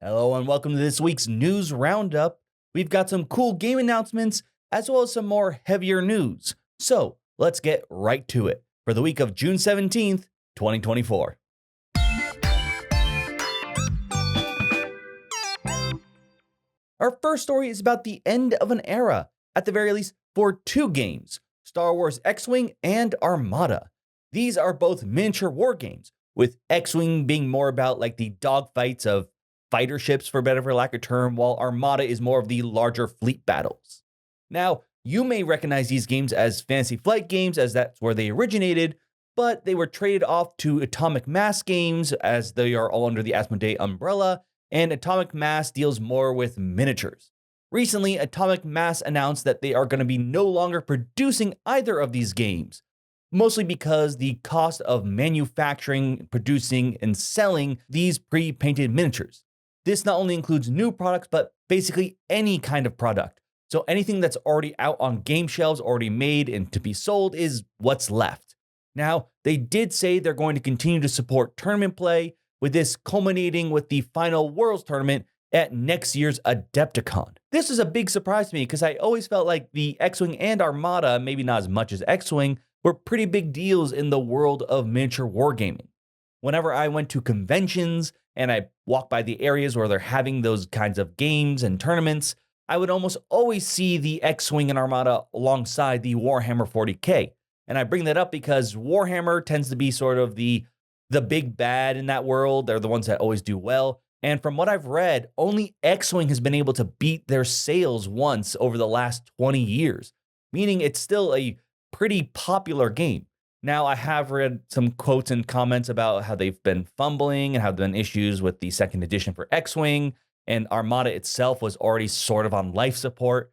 Hello and welcome to this week's news roundup. We've got some cool game announcements as well as some more heavier news. So let's get right to it for the week of June 17th, 2024. Our first story is about the end of an era, at the very least for two games, Star Wars X-Wing and Armada. These are both miniature war games, with X-Wing being more about like the dogfights of fighter ships, for better for lack of term, while Armada is more of the larger fleet battles. Now, you may recognize these games as Fantasy Flight games, as that's where they originated, but they were traded off to Atomic Mass games, as they are all under the Asmodee umbrella, and Atomic Mass deals more with miniatures. Recently, Atomic Mass announced that they are going to be no longer producing either of these games, mostly because the cost of manufacturing, producing, and selling these pre-painted miniatures. This not only includes new products, but basically any kind of product. So anything that's already out on game shelves, already made and to be sold is what's left. Now, they did say they're going to continue to support tournament play, with this culminating with the final Worlds tournament at next year's Adepticon. This is a big surprise to me because I always felt like the X-Wing and Armada, maybe not as much as X-Wing, were pretty big deals in the world of miniature wargaming. Whenever I went to conventions and I walked by the areas where they're having those kinds of games and tournaments, I would almost always see the X-Wing and Armada alongside the Warhammer 40K. And I bring that up because Warhammer tends to be sort of the big bad in that world. They're the ones that always do well. And from what I've read, only X-Wing has been able to beat their sales once over the last 20 years, meaning it's still a pretty popular game. Now, I have read some quotes and comments about how they've been fumbling and how there have been issues with the second edition for X-Wing, and Armada itself was already sort of on life support,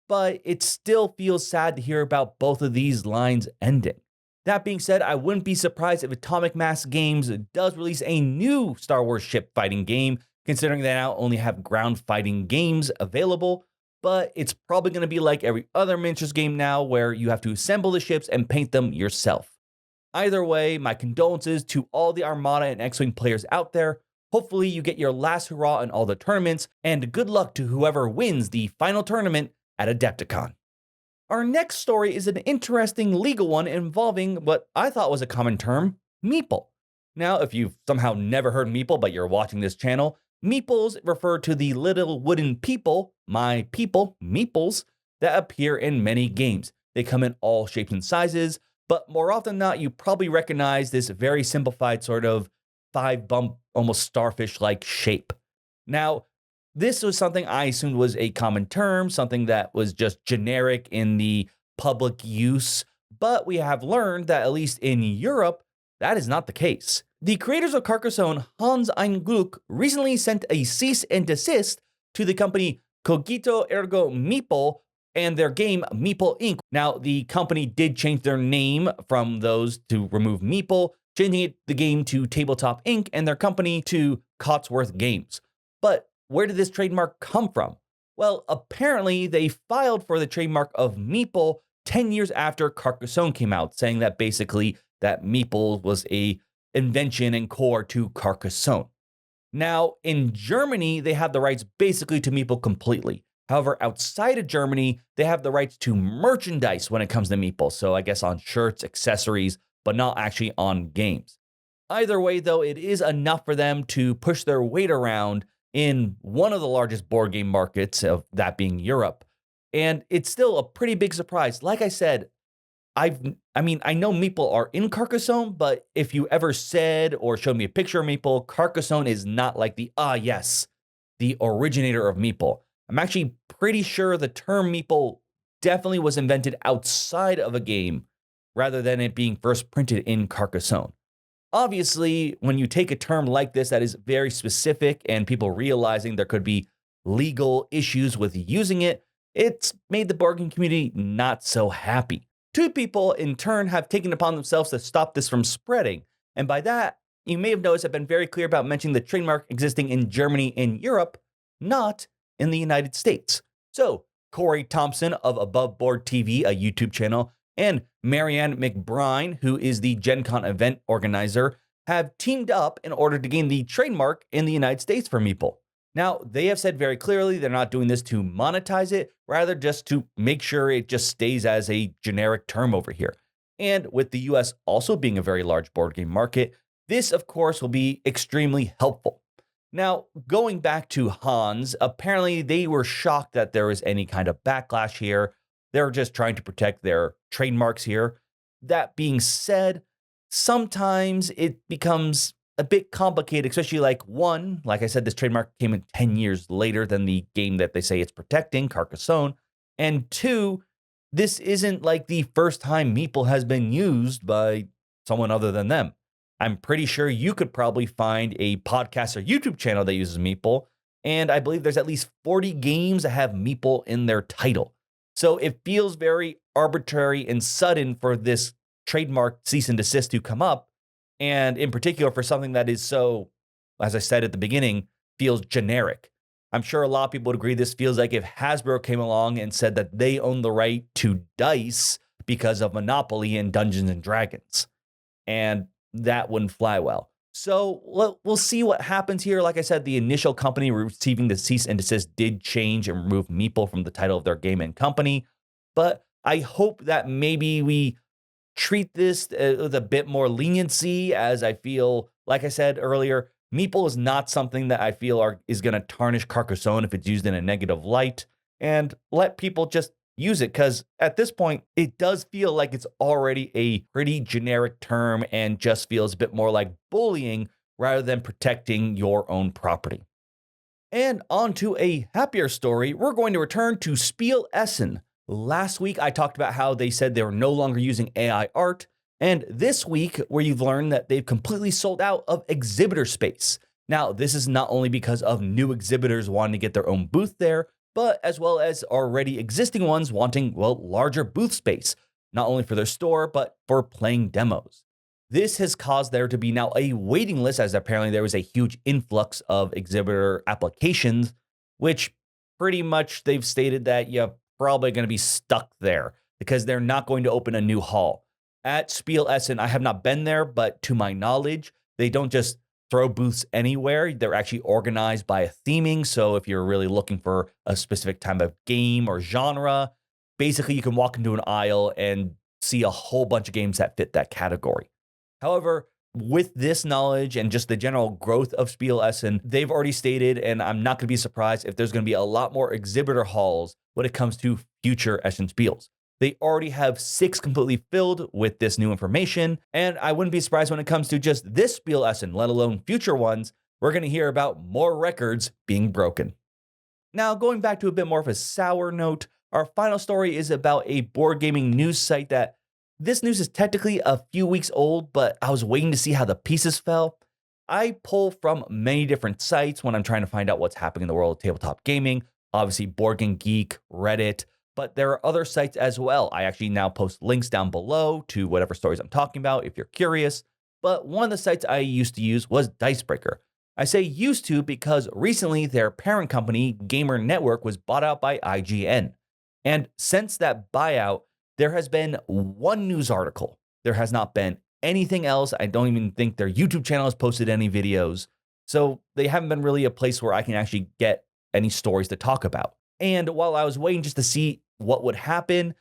but it still feels sad to hear about both of these lines ending. That being said, I wouldn't be surprised if Atomic Mass Games does release a new Star Wars ship fighting game, considering they now only have ground fighting games available, but it's probably going to be like every other miniatures game now where you have to assemble the ships and paint them yourself. Either way, my condolences to all the Armada and X-Wing players out there. Hopefully you get your last hurrah in all the tournaments, and good luck to whoever wins the final tournament at Adepticon. Our next story is an interesting legal one involving what I thought was a common term, Meeple. Now, if you've somehow never heard Meeple, but you're watching this channel, Meeples refer to the little wooden people, my people, Meeples, that appear in many games. They come in all shapes and sizes, but more often than not, you probably recognize this very simplified sort of 5-bump, almost starfish-like shape. Now, this was something I assumed was a common term, something that was just generic in the public use, but we have learned that at least in Europe, that is not the case. The creators of Carcassonne, Hans ein Glück, recently sent a cease and desist to the company Cogito Ergo Meeple and their game Meeple Inc. Now, the company did change their name from those to remove Meeple, changing the game to Tabletop Inc. and their company to Cotsworth Games. But where did this trademark come from? Well, apparently they filed for the trademark of Meeple 10 years after Carcassonne came out, saying that basically that Meeple was a invention and core to Carcassonne. Now, in Germany, they have the rights basically to Meeple completely. However, outside of Germany, they have the rights to merchandise when it comes to Meeple. So I guess on shirts, accessories, but not actually on games. Either way, though, it is enough for them to push their weight around in one of the largest board game markets, of that being Europe. And it's still a pretty big surprise. Like I said, I know Meeple are in Carcassonne, but if you ever said or showed me a picture of Meeple, Carcassonne is not like the originator of Meeple. I'm actually pretty sure the term Meeple definitely was invented outside of a game rather than it being first printed in Carcassonne. Obviously, when you take a term like this that is very specific and people realizing there could be legal issues with using it, it's made the board game community not so happy. Two people, in turn, have taken upon themselves to stop this from spreading. And by that, you may have noticed I've been very clear about mentioning the trademark existing in Germany and Europe, not in the United States. So, Corey Thompson of Above Board TV, a YouTube channel, and Marianne McBride, who is the Gen Con event organizer, have teamed up in order to gain the trademark in the United States for Meeple. Now, they have said very clearly they're not doing this to monetize it, rather just to make sure it just stays as a generic term over here. And with the US also being a very large board game market, this, of course, will be extremely helpful. Now, going back to Hans, apparently they were shocked that there was any kind of backlash here. They're just trying to protect their trademarks here. That being said, sometimes it becomes a bit complicated, especially like I said, this trademark came in 10 years later than the game that they say it's protecting, Carcassonne. And two, this isn't like the first time Meeple has been used by someone other than them. I'm pretty sure you could probably find a podcast or YouTube channel that uses Meeple, and I believe there's at least 40 games that have Meeple in their title. So it feels very arbitrary and sudden for this trademark cease and desist to come up, and in particular for something that is so, as I said at the beginning, feels generic. I'm sure a lot of people would agree this feels like if Hasbro came along and said that they own the right to dice because of Monopoly and Dungeons and Dragons. And that wouldn't fly well. So we'll see what happens here. Like I said, the initial company receiving the cease and desist did change and remove Meeple from the title of their game and company. But I hope that maybe we treat this with a bit more leniency, as I feel, like I said earlier, Meeple is not something that I feel is going to tarnish Carcassonne if it's used in a negative light, and let people just use it, because at this point, it does feel like it's already a pretty generic term and just feels a bit more like bullying rather than protecting your own property. And on to a happier story, we're going to return to Spiel Essen. Last week, I talked about how they said they were no longer using AI art, and this week, where you've learned that they've completely sold out of exhibitor space. Now, this is not only because of new exhibitors wanting to get their own booth there, but as well as already existing ones wanting, larger booth space, not only for their store, but for playing demos. This has caused there to be now a waiting list, as apparently there was a huge influx of exhibitor applications, which pretty much they've stated that you're probably going to be stuck there because they're not going to open a new hall. At Spiel Essen, I have not been there, but to my knowledge, they don't just throw booths anywhere. They're actually organized by a theming. So if you're really looking for a specific type of game or genre, basically you can walk into an aisle and see a whole bunch of games that fit that category. However, with this knowledge and just the general growth of Spiel Essen, they've already stated, and I'm not going to be surprised if there's going to be a lot more exhibitor halls when it comes to future Essen Spiels. They already have 6 completely filled with this new information, and I wouldn't be surprised when it comes to just this Spiel Essen, let alone future ones, we're going to hear about more records being broken. Now, going back to a bit more of a sour note, our final story is about a board gaming news site that this news is technically a few weeks old, but I was waiting to see how the pieces fell. I pull from many different sites when I'm trying to find out what's happening in the world of tabletop gaming, obviously Board Game Geek, Reddit, but there are other sites as well. I actually now post links down below to whatever stories I'm talking about if you're curious. But one of the sites I used to use was Dicebreaker. I say used to because recently their parent company, Gamer Network, was bought out by IGN. And since that buyout, there has been one news article. There has not been anything else. I don't even think their YouTube channel has posted any videos. So they haven't been really a place where I can actually get any stories to talk about. And while I was waiting just to see what would happen,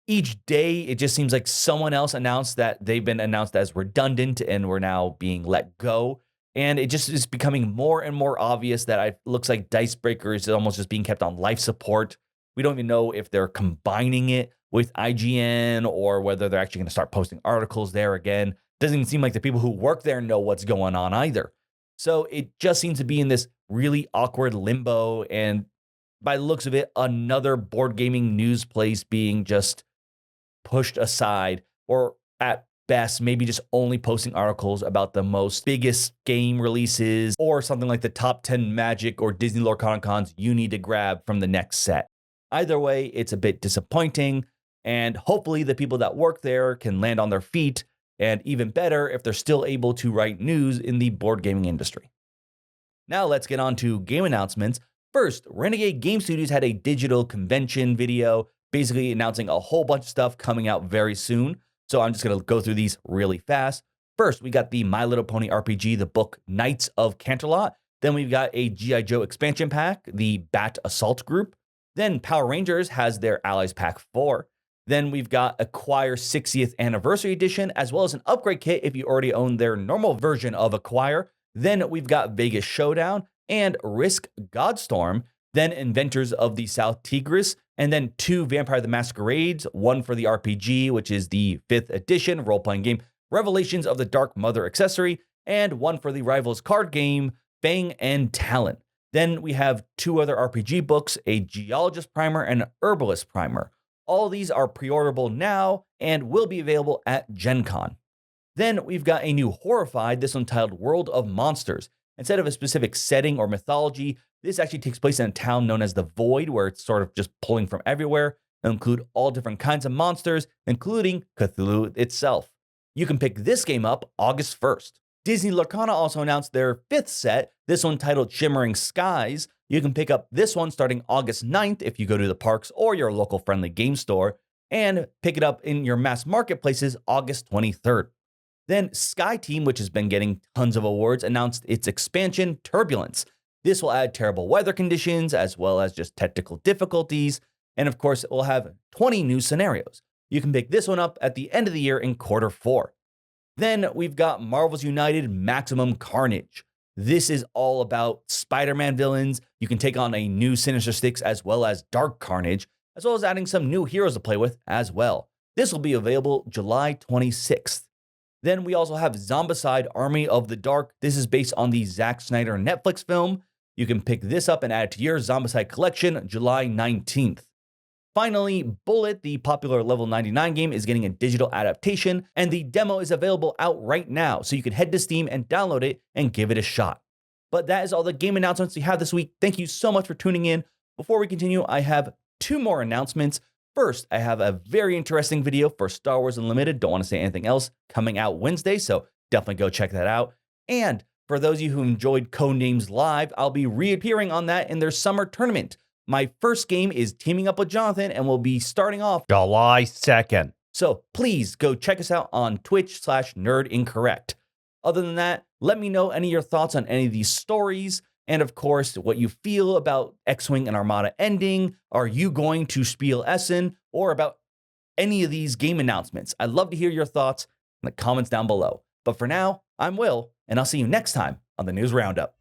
each day it just seems like someone else announced that they've been announced as redundant and were now being let go. And it just is becoming more and more obvious that it looks like Dicebreaker is almost just being kept on life support. We don't even know if they're combining it with IGN or whether they're actually going to start posting articles there again. Doesn't even seem like the people who work there know what's going on either. So it just seems to be in this really awkward limbo, and by the looks of it, another board gaming news place being just pushed aside, or at best, maybe just only posting articles about the most biggest game releases or something like the top 10 Magic or Disney Lore Comic-Cons you need to grab from the next set. Either way, it's a bit disappointing, and hopefully the people that work there can land on their feet, and even better if they're still able to write news in the board gaming industry. Now let's get on to game announcements. First, Renegade Game Studios had a digital convention video basically announcing a whole bunch of stuff coming out very soon. So I'm just going to go through these really fast. First, we got the My Little Pony RPG, the book Knights of Canterlot. Then we've got a G.I. Joe expansion pack, the Bat Assault Group. Then Power Rangers has their Allies Pack 4. Then we've got Acquire 60th Anniversary Edition, as well as an upgrade kit if you already own their normal version of Acquire. Then we've got Vegas Showdown and Risk Godstorm. Then Inventors of the South Tigris, and then 2 Vampire the Masquerades, one for the RPG, which is the 5th edition role-playing game, Revelations of the Dark Mother Accessory, and one for the Rivals card game, Fang and Talon. Then we have 2 other RPG books, a Geologist Primer and an Herbalist Primer. All these are pre-orderable now and will be available at Gen Con. Then we've got a new Horrified, this one titled World of Monsters. Instead of a specific setting or mythology, this actually takes place in a town known as the Void, where it's sort of just pulling from everywhere. It'll include all different kinds of monsters, including Cthulhu itself. You can pick this game up August 1st. Disney Lorcana also announced their 5th set, this one titled Shimmering Skies. You can pick up this one starting August 9th if you go to the parks or your local friendly game store, and pick it up in your mass marketplaces August 23rd. Then Sky Team, which has been getting tons of awards, announced its expansion, Turbulence. This will add terrible weather conditions as well as just technical difficulties. And of course, it will have 20 new scenarios. You can pick this one up at the end of the year in quarter 4. Then we've got Marvel's United Maximum Carnage. This is all about Spider-Man villains. You can take on a new Sinister Six as well as Dark Carnage, as well as adding some new heroes to play with as well. This will be available July 26th. Then we also have Zombicide Army of the Dark. This is based on the Zack Snyder Netflix film. You can pick this up and add it to your Zombicide collection July 19th. Finally, Bullet, the popular level 99 game, is getting a digital adaptation, and the demo is available out right now, so you can head to Steam and download it and give it a shot. But that is all the game announcements we have this week. Thank you so much for tuning in. Before we continue, I have 2 more announcements. First, I have a very interesting video for Star Wars Unlimited. Don't want to say anything else, coming out Wednesday, so definitely go check that out. And for those of you who enjoyed Codenames Live, I'll be reappearing on that in their summer tournament. My first game is teaming up with Jonathan and we'll be starting off July 2nd. So please go check us out on Twitch/NerdIncorrect. Other than that, let me know any of your thoughts on any of these stories. And of course, what you feel about X-Wing and Armada ending. Are you going to Spiel Essen, or about any of these game announcements? I'd love to hear your thoughts in the comments down below. But for now, I'm Will, and I'll see you next time on the News Roundup.